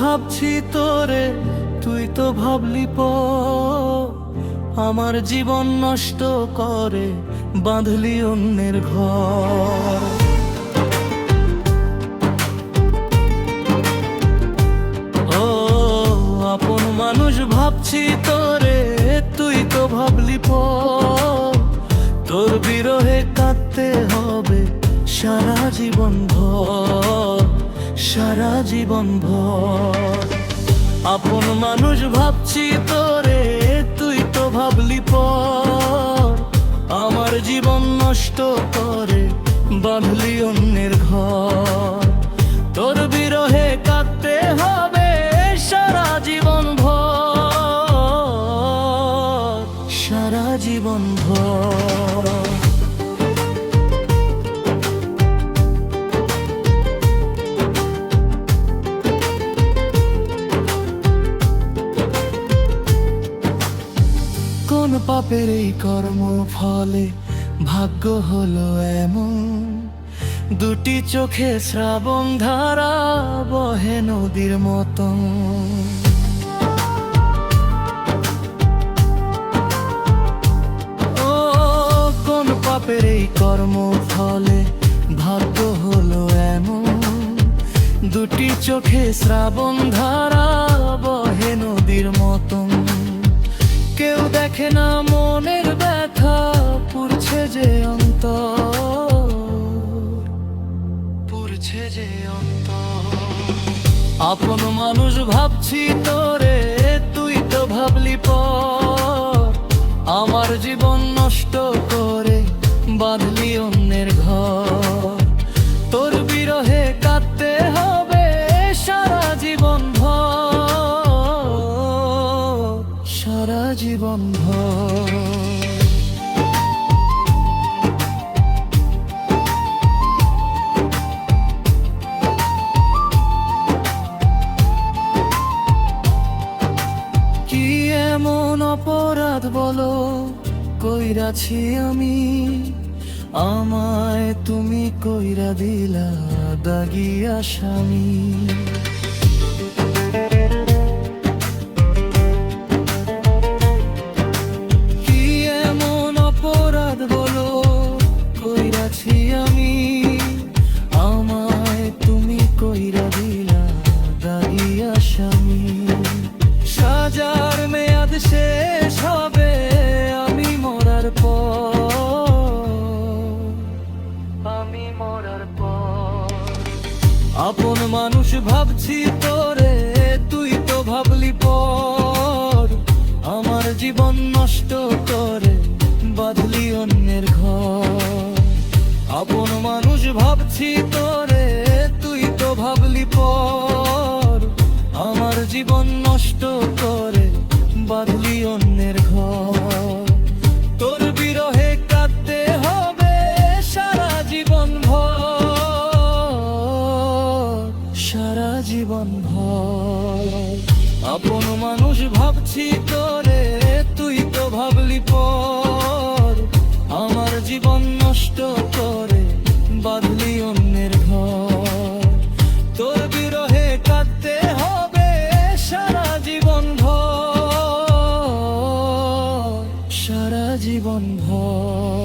ভাবছি তোরে, তুই তো ভাবলি আমার জীবন নষ্ট করে বাঁধলি অন্যের ঘর। ও আপন মানুষ ভাবছি তোরে, তুই তো ভাবলি তোর বিরহে কাঁদতে হবে সারা জীবন ভর, সারা জীবন ভর। আপন মানুষ ভাবছি তোরে, তুই তো ভাবলি আমার জীবন নষ্ট করে বাঁধলি অন্যের ঘর। তোর বিরহে কাঁদতে হবে সারা জীবন ভর, সারা জীবন ভর। কোন পাপের এই কর্ম ফলে ভাগ্য হলো এমন, দুটি চোখে শ্রাবণ ধারা বহে নদীর মতন। ও কোন পাপের এই কর্ম ফলে ভাগ্য হলো এমন, দুটি চোখে শ্রাবণ ধারা বহে নদীর মতন। কেউ দেখে না মনের ব্যথা পুরছে যে অন্তর, পুরছে যে অন্তর। আপন মানুষ ভাবছি তোরে, তুই তো ভাবলি আমার জীবন নষ্ট করে বাঁধলি অন্যের ঘর। তোর বিরহে কাঁদতে হবে সারা জীবন ভর, সারা জীবন ভর। কি এমন অপরাধ বলো কইরাছি আমি, আমায় তুমি কইরা দিলা দাগি আসামি। কি এমন অপরাধ বলো কইরাছি আমি, আমায় তুমি কইরা দিলা দাগি আসামি। সাজার মেয়াদ শেষ হবে আমি মরার পর, আমি মরার পর। আপন মানুষ ভাবছি তোরে, তুই তো ভাবলি আমার জীবন নষ্ট করে বাঁধলি অন্যের ঘর। আপন মানুষ ভাবছি তোরে, তুই তো ভাবলি আমার জীবন নষ্ট করে বাঁধলি অন্যের ঘর। তোর বিরহে কাঁদতে হবে সারা জীবন ভর, সারা জীবন ভর। আপন মানুষ ভাবছি তোরে, তুই তো ভাবলি আমার জীবন নষ্ট করে বাঁধলি অন্যের ঘর। তোর বিরহে কাঁদতে হবে সারা জীবন ভর, সারা জীবন ভর।